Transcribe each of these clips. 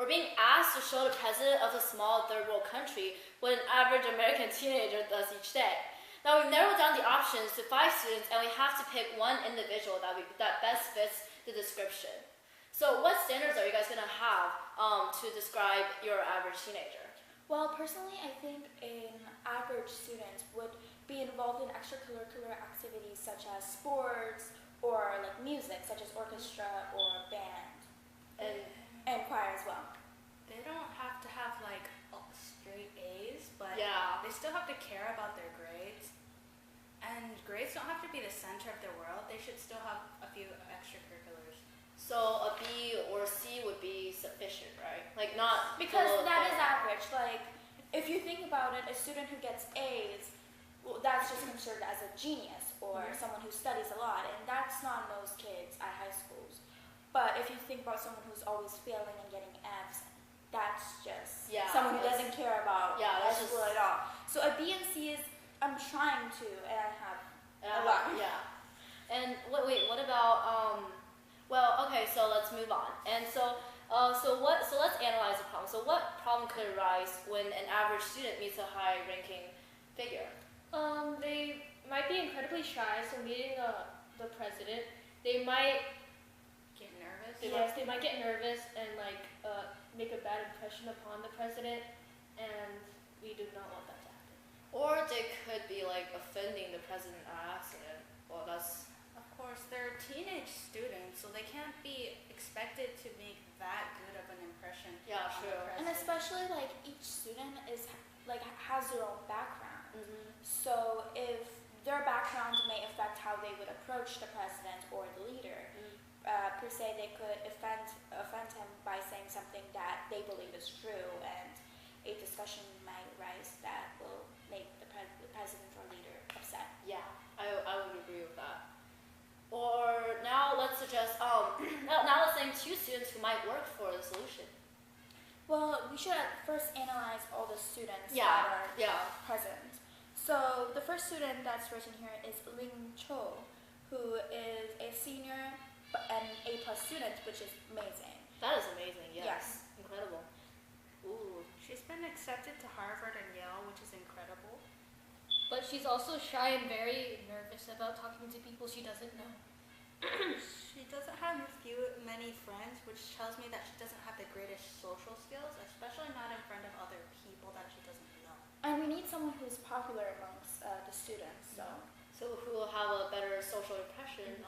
or being asked to show the president of a small third world country what an average American teenager does each day. Now we've narrowed down the options to 5 students, and we have to pick one individual that best fits the description. So what standards are you guys going to have to describe your average teenager? Well, personally, I think an average student would be involved in extracurricular activities such as sports or like music, such as orchestra or band, and choir as well. They don't have to have like straight A's, but Yeah. they still have to care about their grades. And grades don't have to be the center of their world. They should still have a few extracurriculars. So a B or C would be sufficient, right? Like not Because below that is there. average. Like, if you think about it, a student who gets A's, well, that's just considered as a genius or someone who studies a lot, and that's not most kids at high schools. But if you think about someone who's always failing and getting F's, that's just someone who doesn't care about that's school just- at all. So a B and C is, I'm trying to, and I have a lot. Yeah. And wait, what about well, okay, so let's move on. And so let's analyze the problem. So what problem could arise when an average student meets a high-ranking figure? They might be incredibly shy, so meeting the president, they might Get nervous. they might get nervous and make a bad impression upon the president, and we do not want that to happen. Or they could be like offending the president on accident. Well, that's Of course, they're teenage students, so they can't be expected to make that good of an impression. Yeah, on true. the And president. especially like each student is like has their own background. mm-hmm. So if their background may affect how they would approach the president or the leader, per se, they could offend him by saying something that they believe is true, and a discussion might arise that will make the president or leader upset. Yeah, I would agree with that. Or now let's suggest now let's name 2 students who might work for the solution. Well, we should first analyze all the students Yeah, that are yeah. present. So the first student that's written here is Ling Cho, who is a senior and A+ student, which is amazing. That is amazing. Yes. Yes. Incredible. Ooh. She's been accepted to Harvard and Yale, which is incredible. But she's also shy and very nervous about talking to people she doesn't know. She doesn't have many friends, which tells me that she doesn't have the greatest social skills, especially not in front of other people that she doesn't know. And we need someone who's popular amongst the students. So who will have a better social impression?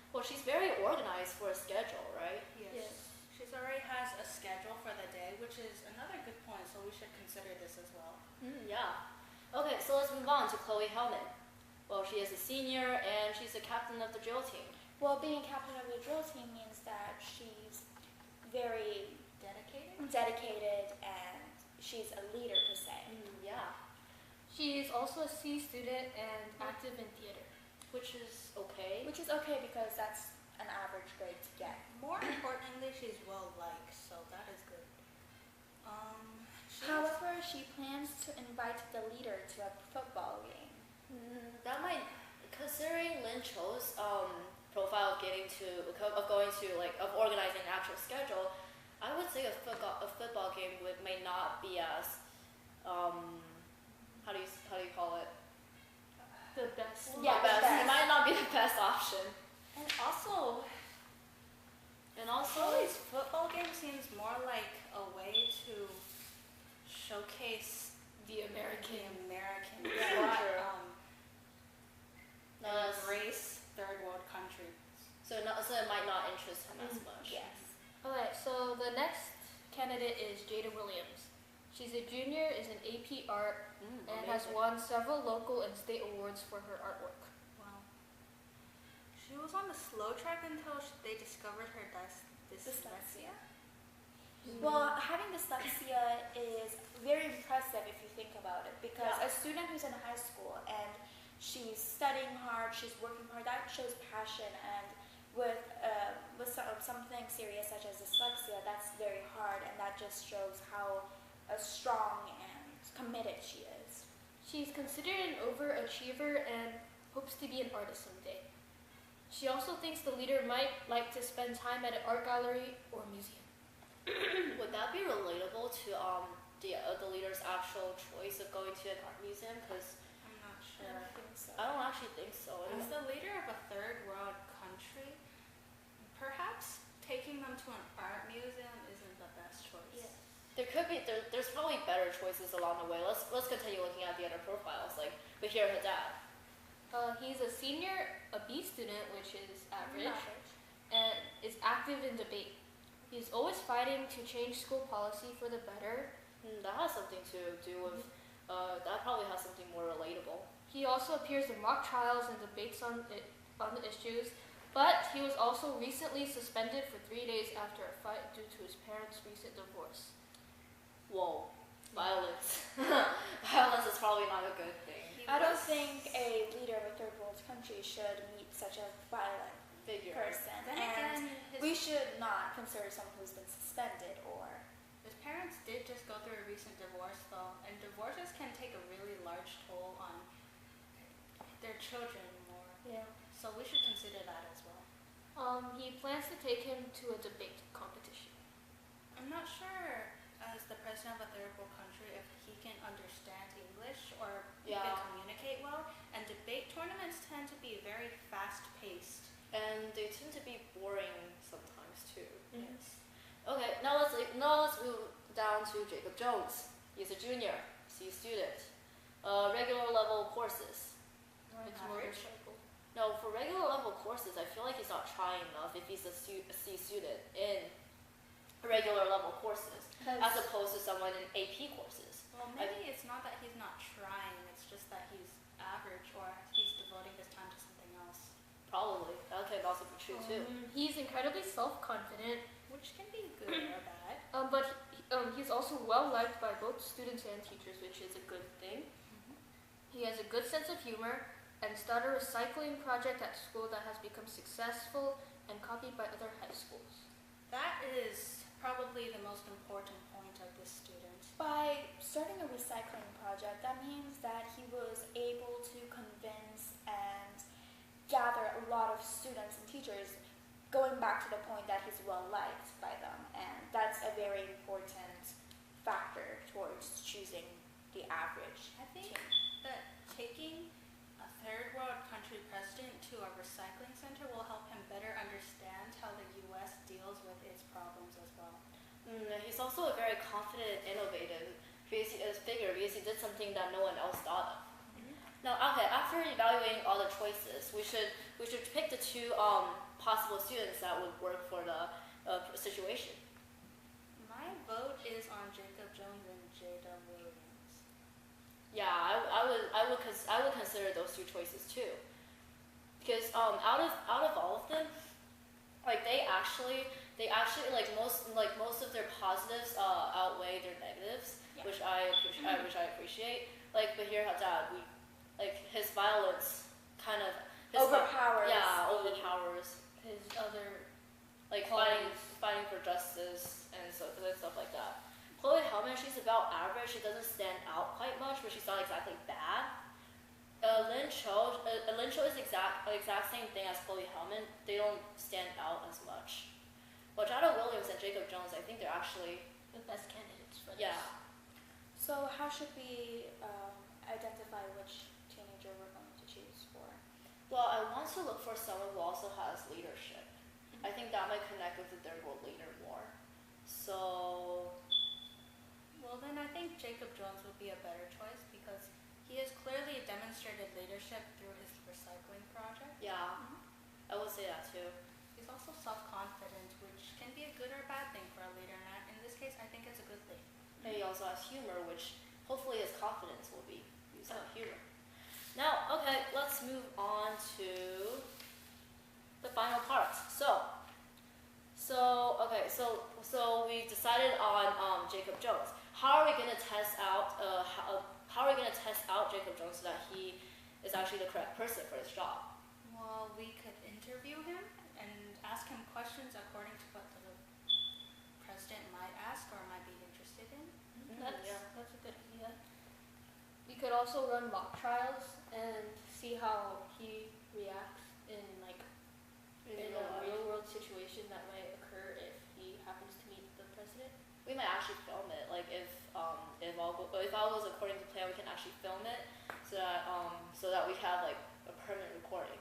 Well, she's very organized for a schedule, right? Yes. She already has a schedule for the day, which is another good point, so we should consider this as well. Yeah. Okay, so let's move on to Chloe Hellman. Well, she is a senior and she's the captain of the drill team. Well, being a captain of the drill team means that she's very dedicated and she's a leader per se. Yeah, She's also a C student and active in theater. which is okay. Which is okay because that's an average grade to get. More importantly, she's well-liked, so that is good. However, she plans to invite the leader to a football game. That might, considering Lin Cho's profile of of organizing an actual schedule, I would say a football game may not be as how do you call it? The best. Yeah, The best. the best. It might not be the best option. And also, Chloe's football game seems more like a way to showcase The the American. American, Yeah, not true. embrace third world countries. So it might not interest him as much. Yes. Alright, so the next candidate is Jada Williams. She's a junior, is in AP Art, and has Amazing. won several local and state awards for her artwork. Wow. She was on the slow track until they discovered her dyslexia. Well, having dyslexia is very impressive if you think about it, because a student who's in high school and she's studying hard, she's working hard, that shows passion, and with something serious such as dyslexia, that's very hard, and that just shows how strong and committed she is. She's considered an overachiever and hopes to be an artist someday. She also thinks the leader might like to spend time at an art gallery or museum. Would that be relatable to the leader's actual choice of going to an art museum? Because I'm not I sure. don't think so. I don't actually think so. As the leader of a third world country, perhaps taking them to an art museum isn't the best choice. Yeah. There could be there's probably better choices along the way. Let's continue looking at the other profiles. Like, but here her dad. He's a senior, a B student, which is average, Average. and is active in debate. He's always fighting to change school policy for the better. That has something to do with. That probably has something more relatable. He also appears in mock trials and debates on the issues, but he was also recently suspended for 3 days after a fight due to his parents' recent divorce. Whoa, violence. Violence is probably not a good thing. I don't think a leader of a third world country should meet such a violent Figure. person. Then And again, his, we should not consider someone who's been suspended or. his parents did just go through a recent divorce, though, and divorces can take a really large toll on their children more. Yeah. So we should consider that as well. He plans to take him to a debate competition. I'm not sure, as the president of a third world country, if he can understand English or he Yeah. can communicate well. And debate tournaments tend to be very fast-paced. And they tend to be boring sometimes too. Yes. Okay, now let's move down to Jacob Jones. He's a junior, C student. Regular level courses. It's Average? motorcycle. No, for regular level courses, I feel like he's not trying enough if he's a C student in regular level courses, as opposed to someone in AP courses. Well, maybe it's not that he's not trying, it's just that he's average or he's devoting his time to something else, Probably. That could also be true too. He's incredibly self-confident, which can be good or bad. but he's also well liked by both students and teachers, which is a good thing. He has a good sense of humor and started a recycling project at school that has become successful and copied by other high schools. That is probably the most important point of this student. By starting a recycling project, that means that he was able to convince and gather a lot of students and teachers, going back to the point that he's well liked by them, and that's a very important factor towards choosing the average I think team. that taking a third world country president to a recycling center will help him better understand how the U.S. deals with its problems as well. He's also a very confident, innovative figure because he did something that no one else thought of. Now, okay, after evaluating all the choices, we should pick the two possible students that would work for the situation. My vote is on Jacob Jones and Jada Williams. Yeah, I would consider those two choices too, because out of all of them, like they actually like most of their positives outweigh their negatives, Yeah. which I appreciate. Like, but here Haddad, his violence kind of Overpowers. overpowers His other like Qualities. fighting for justice and stuff like that. Chloe Hellman, she's about average. She doesn't stand out quite much, but she's not exactly bad. Lin Cho is exact same thing as Chloe Hellman. They don't stand out as much. But Jada Williams and Jacob Jones, I think they're actually the best candidates for this. yeah. So how should we identify which teenager we're going to choose for? Well, I want to look for someone who also has leadership. I think that might connect with the third world leader more. So Well, then I think Jacob Jones would be a better choice because he has clearly demonstrated leadership through his recycling project. yeah, I would say that too. He's also self-confident, which can be a good or bad thing for a leader. And in this case, I think it's a good thing. And he also has humor, which hopefully his confidence will be used on humor. Now, okay, let's move on to the final part. So we decided on Jacob Jones. How are we gonna test out? How are we gonna test out Jacob Jones so that he is actually the correct person for his job? Well, we could interview him and ask him questions according to what the president might ask or might be interested in. That's Yeah. that's a good idea. We could also run mock trials and see how he reacts in in a real world situation that might occur if he happens to meet the president. we might actually film it. Like if all goes according to plan, we can actually film it so that we have like a permanent recording.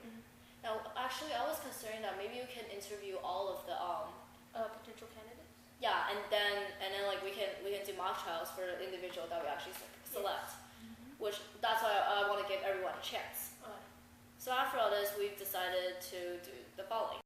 Now, actually, I was considering that maybe we can interview all of the potential candidates. yeah, and then like we can do mock trials for the individual that we actually